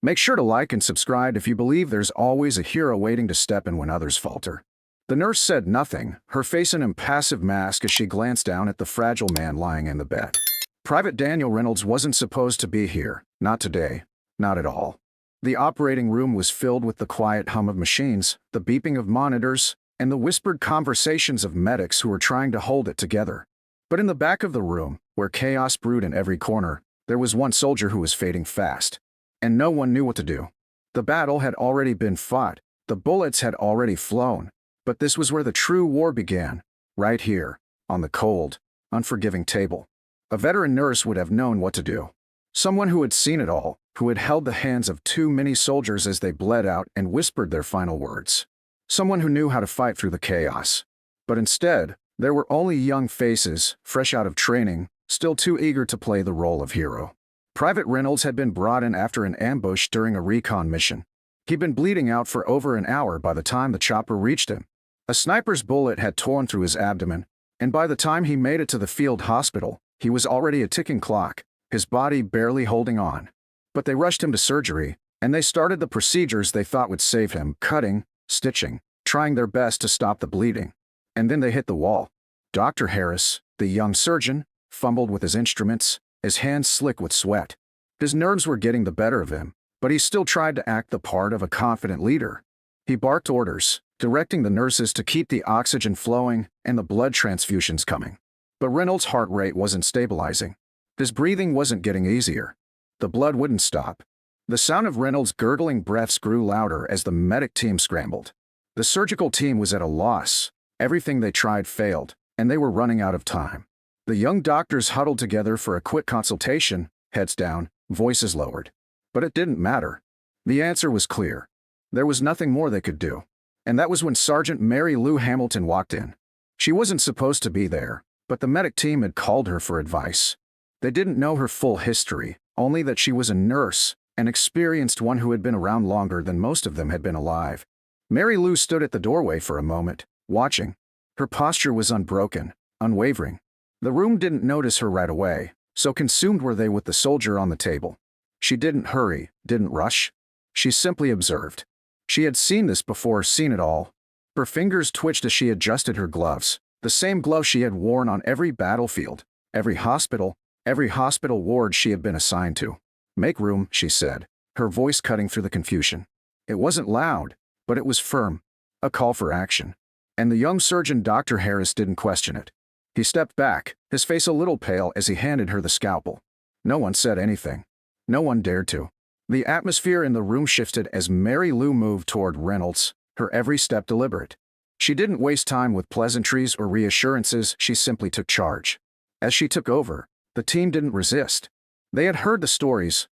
Make sure to like and subscribe if you believe there's always a hero waiting to step in when others falter. The nurse said nothing, her face an impassive mask as she glanced down at the fragile man lying in the bed. Private Daniel Reynolds wasn't supposed to be here, not today, not at all. The operating room was filled with the quiet hum of machines, the beeping of monitors, and the whispered conversations of medics who were trying to hold it together. But in the back of the room, where chaos brewed in every corner, there was one soldier who was fading fast. And no one knew what to do. The battle had already been fought, the bullets had already flown. But this was where the true war began, right here, on the cold, unforgiving table. A veteran nurse would have known what to do. Someone who had seen it all, who had held the hands of too many soldiers as they bled out and whispered their final words. Someone who knew how to fight through the chaos. But instead, there were only young faces, fresh out of training, still too eager to play the role of hero. Private Reynolds had been brought in after an ambush during a recon mission. He'd been bleeding out for over an hour by the time the chopper reached him. A sniper's bullet had torn through his abdomen, and by the time he made it to the field hospital, he was already a ticking clock, his body barely holding on. But they rushed him to surgery, and they started the procedures they thought would save him, cutting, stitching, trying their best to stop the bleeding. And then they hit the wall. Dr. Harris, the young surgeon, fumbled with his instruments, his hands slick with sweat. His nerves were getting the better of him, but he still tried to act the part of a confident leader. He barked orders, directing the nurses to keep the oxygen flowing and the blood transfusions coming. But Reynolds' heart rate wasn't stabilizing. His breathing wasn't getting easier. The blood wouldn't stop. The sound of Reynolds' gurgling breaths grew louder as the medic team scrambled. The surgical team was at a loss. Everything they tried failed, and they were running out of time. The young doctors huddled together for a quick consultation, heads down, voices lowered. But it didn't matter. The answer was clear. There was nothing more they could do. And that was when Sergeant Mary Lou Hamilton walked in. She wasn't supposed to be there, but the medic team had called her for advice. They didn't know her full history, only that she was a nurse, an experienced one who had been around longer than most of them had been alive. Mary Lou stood at the doorway for a moment, watching. Her posture was unbroken, unwavering. The room didn't notice her right away, so consumed were they with the soldier on the table. She didn't hurry, didn't rush. She simply observed. She had seen this before, seen it all. Her fingers twitched as she adjusted her gloves, the same gloves she had worn on every battlefield, every hospital ward she had been assigned to. "Make room," she said, her voice cutting through the confusion. It wasn't loud, but it was firm, a call for action. And the young surgeon Dr. Harris didn't question it. He stepped back, his face a little pale as he handed her the scalpel. No one said anything. No one dared to. The atmosphere in the room shifted as Mary Lou moved toward Reynolds, her every step deliberate. She didn't waste time with pleasantries or reassurances, she simply took charge. As she took over, the team didn't resist. They had heard the stories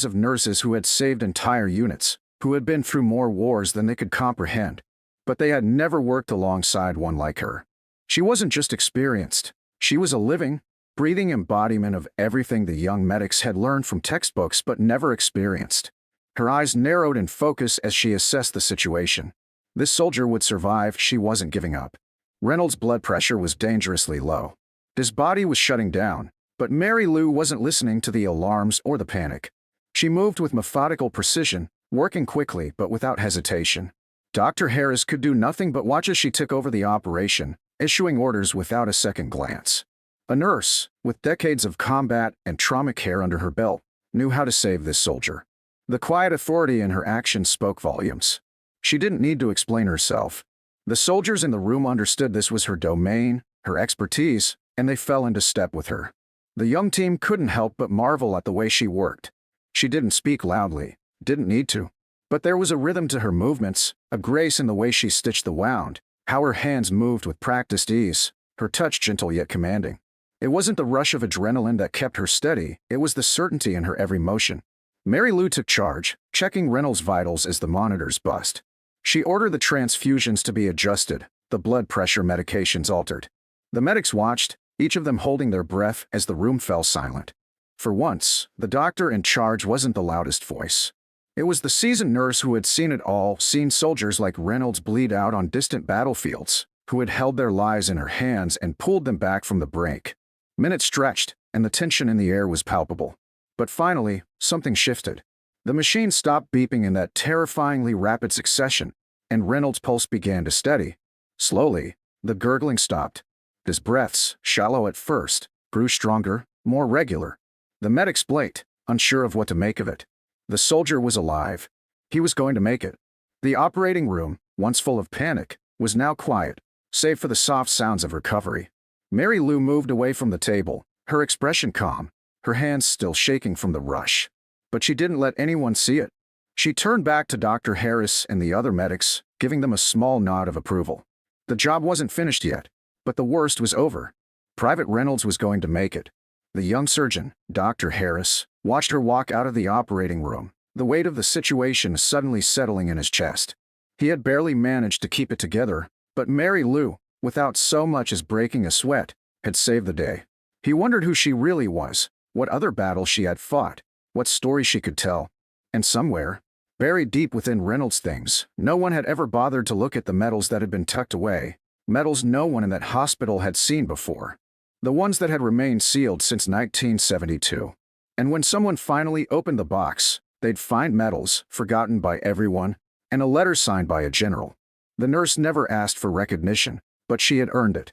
of nurses who had saved entire units, who had been through more wars than they could comprehend. But they had never worked alongside one like her. She wasn't just experienced, she was a living, breathing embodiment of everything the young medics had learned from textbooks but never experienced. Her eyes narrowed in focus as she assessed the situation. This soldier would survive, she wasn't giving up. Reynolds' blood pressure was dangerously low. His body was shutting down, but Mary Lou wasn't listening to the alarms or the panic. She moved with methodical precision, working quickly but without hesitation. Dr. Harris could do nothing but watch as she took over the operation, issuing orders without a second glance. A nurse, with decades of combat and trauma care under her belt, knew how to save this soldier. The quiet authority in her actions spoke volumes. She didn't need to explain herself. The soldiers in the room understood this was her domain, her expertise, and they fell into step with her. The young team couldn't help but marvel at the way she worked. She didn't speak loudly, didn't need to. But there was a rhythm to her movements, a grace in the way she stitched the wound, how her hands moved with practiced ease, her touch gentle yet commanding. It wasn't the rush of adrenaline that kept her steady, it was the certainty in her every motion. Mary Lou took charge, checking Reynolds' vitals as the monitors buzzed. She ordered the transfusions to be adjusted, the blood pressure medications altered. The medics watched, each of them holding their breath as the room fell silent. For once, the doctor in charge wasn't the loudest voice. It was the seasoned nurse who had seen it all, seen soldiers like Reynolds bleed out on distant battlefields, who had held their lives in her hands and pulled them back from the brink. Minutes stretched, and the tension in the air was palpable. But finally, something shifted. The machine stopped beeping in that terrifyingly rapid succession, and Reynolds' pulse began to steady. Slowly, the gurgling stopped. His breaths, shallow at first, grew stronger, more regular. The medics blinked, unsure of what to make of it. The soldier was alive. He was going to make it. The operating room, once full of panic, was now quiet, save for the soft sounds of recovery. Mary Lou moved away from the table, her expression calm, her hands still shaking from the rush. But she didn't let anyone see it. She turned back to Dr. Harris and the other medics, giving them a small nod of approval. The job wasn't finished yet, but the worst was over. Private Reynolds was going to make it. The young surgeon, Dr. Harris, watched her walk out of the operating room, the weight of the situation suddenly settling in his chest. He had barely managed to keep it together, but Mary Lou, without so much as breaking a sweat, had saved the day. He wondered who she really was, what other battles she had fought, what stories she could tell. And somewhere, buried deep within Reynolds' things, no one had ever bothered to look at the medals that had been tucked away, medals no one in that hospital had seen before. The ones that had remained sealed since 1972. And when someone finally opened the box, they'd find medals, forgotten by everyone, and a letter signed by a general. The nurse never asked for recognition, but she had earned it.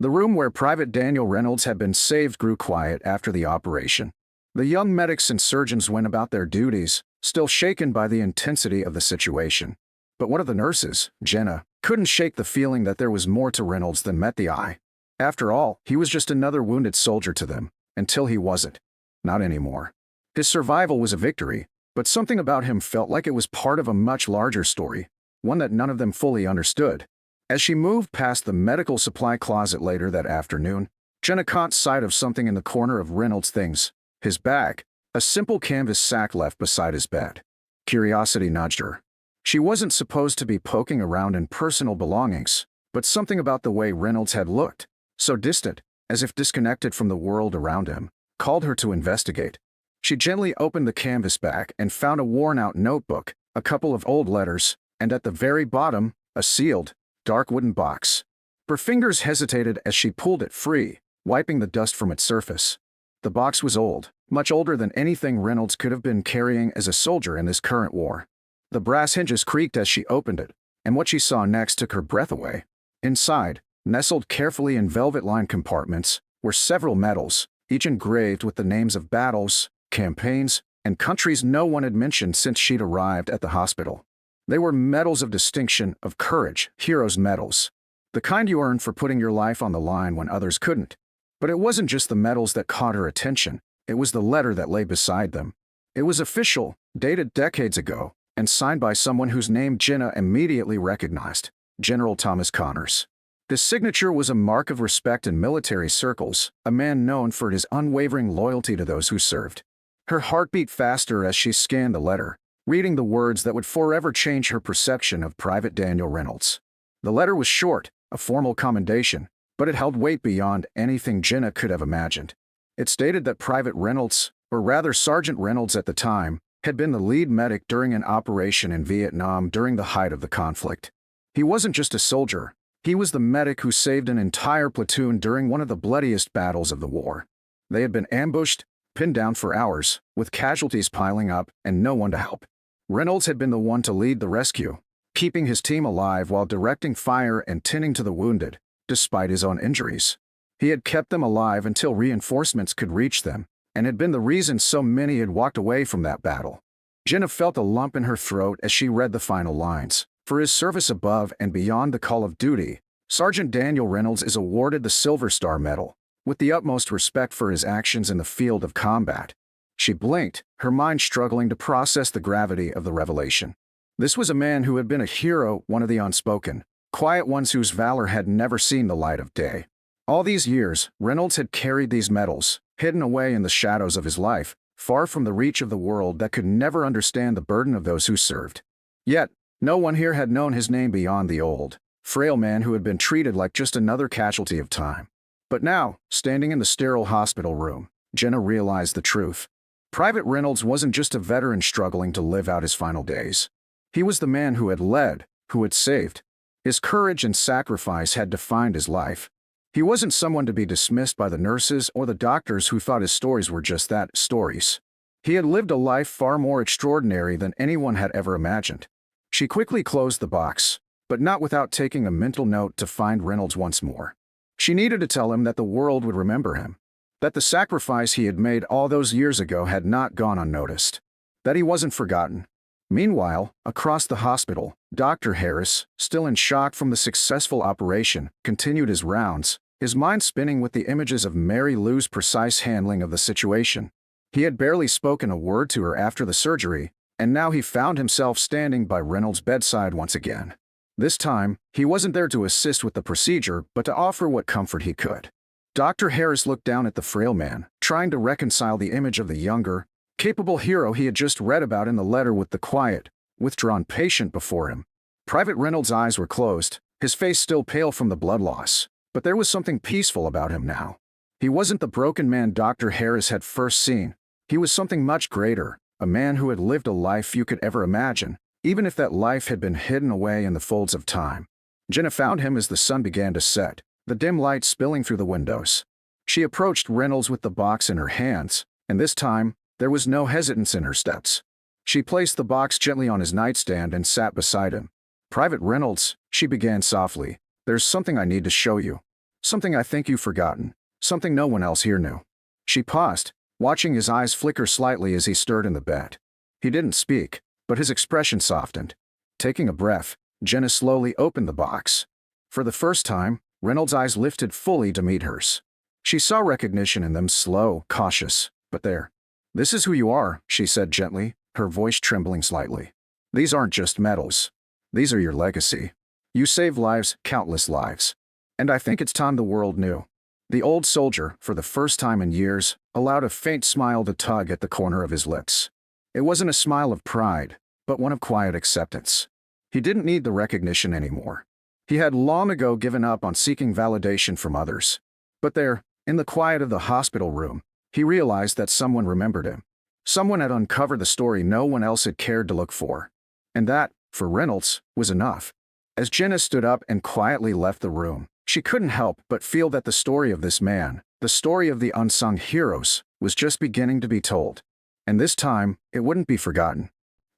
The room where Private Daniel Reynolds had been saved grew quiet after the operation. The young medics and surgeons went about their duties, still shaken by the intensity of the situation. But one of the nurses, Jenna, couldn't shake the feeling that there was more to Reynolds than met the eye. After all, he was just another wounded soldier to them, until he wasn't. Not anymore. His survival was a victory, but something about him felt like it was part of a much larger story, one that none of them fully understood. As she moved past the medical supply closet later that afternoon, Jenna caught sight of something in the corner of Reynolds' things, his bag, a simple canvas sack left beside his bed. Curiosity nudged her. She wasn't supposed to be poking around in personal belongings, but something about the way Reynolds had looked, so distant, as if disconnected from the world around him, called her to investigate. She gently opened the canvas bag and found a worn-out notebook, a couple of old letters, and at the very bottom, a sealed, dark wooden box. Her fingers hesitated as she pulled it free, wiping the dust from its surface. The box was old, much older than anything Reynolds could have been carrying as a soldier in this current war. The brass hinges creaked as she opened it, and what she saw next took her breath away. Inside, nestled carefully in velvet-lined compartments, were several medals, each engraved with the names of battles, campaigns, and countries no one had mentioned since she'd arrived at the hospital. They were medals of distinction, of courage, heroes' medals. The kind you earned for putting your life on the line when others couldn't. But it wasn't just the medals that caught her attention, it was the letter that lay beside them. It was official, dated decades ago, and signed by someone whose name Jenna immediately recognized, General Thomas Connors. This signature was a mark of respect in military circles, a man known for his unwavering loyalty to those who served. Her heart beat faster as she scanned the letter, reading the words that would forever change her perception of Private Daniel Reynolds. The letter was short, a formal commendation, but it held weight beyond anything Jenna could have imagined. It stated that Private Reynolds, or rather Sergeant Reynolds at the time, had been the lead medic during an operation in Vietnam during the height of the conflict. He wasn't just a soldier, he was the medic who saved an entire platoon during one of the bloodiest battles of the war. They had been ambushed, pinned down for hours, with casualties piling up and no one to help. Reynolds had been the one to lead the rescue, keeping his team alive while directing fire and tending to the wounded, despite his own injuries. He had kept them alive until reinforcements could reach them, and had been the reason so many had walked away from that battle. Jenna felt a lump in her throat as she read the final lines. For his service above and beyond the call of duty, Sergeant Daniel Reynolds is awarded the Silver Star Medal, with the utmost respect for his actions in the field of combat. She blinked, her mind struggling to process the gravity of the revelation. This was a man who had been a hero, one of the unspoken, quiet ones whose valor had never seen the light of day. All these years, Reynolds had carried these medals, hidden away in the shadows of his life, far from the reach of the world that could never understand the burden of those who served. Yet, no one here had known his name beyond the old, frail man who had been treated like just another casualty of time. But now, standing in the sterile hospital room, Jenna realized the truth. Private Reynolds wasn't just a veteran struggling to live out his final days. He was the man who had led, who had saved. His courage and sacrifice had defined his life. He wasn't someone to be dismissed by the nurses or the doctors who thought his stories were just that, stories. He had lived a life far more extraordinary than anyone had ever imagined. She quickly closed the box, but not without taking a mental note to find Reynolds once more. She needed to tell him that the world would remember him, that the sacrifice he had made all those years ago had not gone unnoticed, that he wasn't forgotten. Meanwhile, across the hospital, Dr. Harris, still in shock from the successful operation, continued his rounds, his mind spinning with the images of Mary Lou's precise handling of the situation. He had barely spoken a word to her after the surgery, and now he found himself standing by Reynolds' bedside once again. This time, he wasn't there to assist with the procedure, but to offer what comfort he could. Dr. Harris looked down at the frail man, trying to reconcile the image of the younger, capable hero he had just read about in the letter with the quiet, withdrawn patient before him. Private Reynolds' eyes were closed, his face still pale from the blood loss, but there was something peaceful about him now. He wasn't the broken man Dr. Harris had first seen. He was something much greater, a man who had lived a life few could ever imagine, even if that life had been hidden away in the folds of time. Jenna found him as the sun began to set, the dim light spilling through the windows. She approached Reynolds with the box in her hands, and this time, there was no hesitance in her steps. She placed the box gently on his nightstand and sat beside him. "Private Reynolds," she began softly, "there's something I need to show you. Something I think you've forgotten. Something no one else here knew." She paused, watching his eyes flicker slightly as he stirred in the bed. He didn't speak, but his expression softened. Taking a breath, Jenna slowly opened the box. For the first time, Reynolds' eyes lifted fully to meet hers. She saw recognition in them, slow, cautious, but there. "This is who you are," she said gently, her voice trembling slightly. "These aren't just medals. These are your legacy. You saved lives, countless lives. And I think it's time the world knew." The old soldier, for the first time in years, allowed a faint smile to tug at the corner of his lips. It wasn't a smile of pride, but one of quiet acceptance. He didn't need the recognition anymore. He had long ago given up on seeking validation from others. But there, in the quiet of the hospital room, he realized that someone remembered him. Someone had uncovered the story no one else had cared to look for. And that, for Reynolds, was enough. As Jenna stood up and quietly left the room, she couldn't help but feel that the story of this man, the story of the unsung heroes, was just beginning to be told. And this time, it wouldn't be forgotten.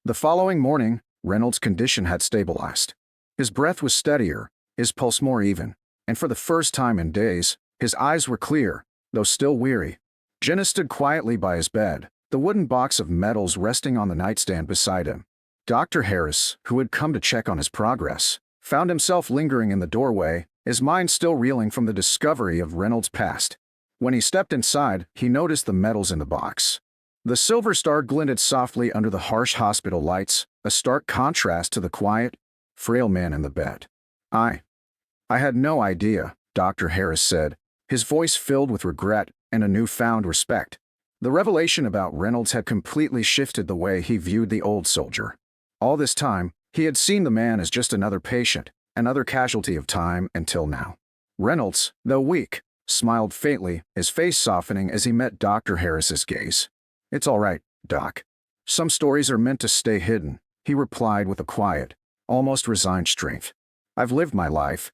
The following morning, Reynolds' condition had stabilized. His breath was steadier, his pulse more even, and for the first time in days, his eyes were clear, though still weary. Jenna stood quietly by his bed, the wooden box of medals resting on the nightstand beside him. Dr. Harris, who had come to check on his progress, found himself lingering in the doorway, his mind still reeling from the discovery of Reynolds' past. When he stepped inside, he noticed the medals in the box. The silver star glinted softly under the harsh hospital lights, a stark contrast to the quiet, frail man in the bed. I had no idea," Dr. Harris said, his voice filled with regret and a newfound respect. The revelation about Reynolds had completely shifted the way he viewed the old soldier. All this time, he had seen the man as just another patient, another casualty of time until now. Reynolds, though weak, smiled faintly, his face softening as he met Dr. Harris's gaze. "It's all right, Doc. Some stories are meant to stay hidden," he replied with a quiet, almost resigned strength. "I've lived my life.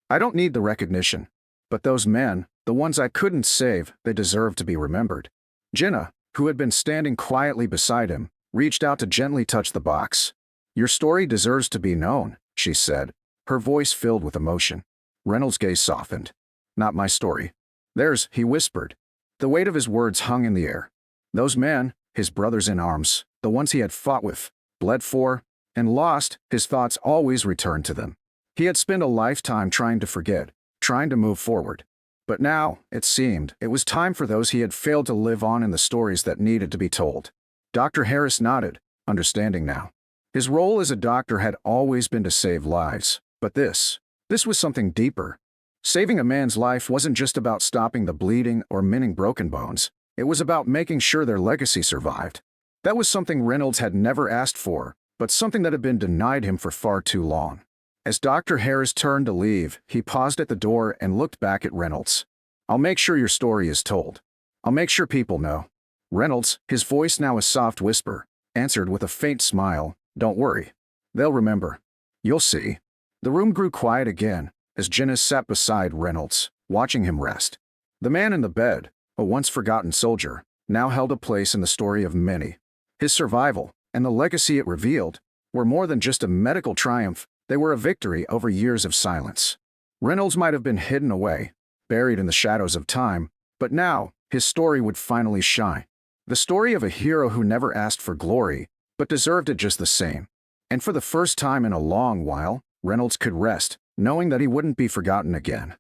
I don't need the recognition. But those men, the ones I couldn't save, they deserve to be remembered." Jenna, who had been standing quietly beside him, reached out to gently touch the box. "Your story deserves to be known," she said, her voice filled with emotion. Reynolds' gaze softened. "Not my story. Theirs," he whispered. The weight of his words hung in the air. Those men, his brothers in arms, the ones he had fought with, bled for, and lost, his thoughts always returned to them. He had spent a lifetime trying to forget, trying to move forward. But now, it seemed, it was time for those he had failed to live on in the stories that needed to be told. Dr. Harris nodded, understanding now. His role as a doctor had always been to save lives, but this was something deeper. Saving a man's life wasn't just about stopping the bleeding or mending broken bones. It was about making sure their legacy survived. That was something Reynolds had never asked for, but something that had been denied him for far too long. As Dr. Harris turned to leave, he paused at the door and looked back at Reynolds. "I'll make sure your story is told. I'll make sure people know." Reynolds, his voice now a soft whisper, answered with a faint smile, "Don't worry. They'll remember. You'll see." The room grew quiet again, as Jenna sat beside Reynolds, watching him rest. The man in the bed, a once-forgotten soldier, now held a place in the story of many. His survival, and the legacy it revealed, were more than just a medical triumph, they were a victory over years of silence. Reynolds might have been hidden away, buried in the shadows of time, but now, his story would finally shine. The story of a hero who never asked for glory, but deserved it just the same. And for the first time in a long while, Reynolds could rest, knowing that he wouldn't be forgotten again.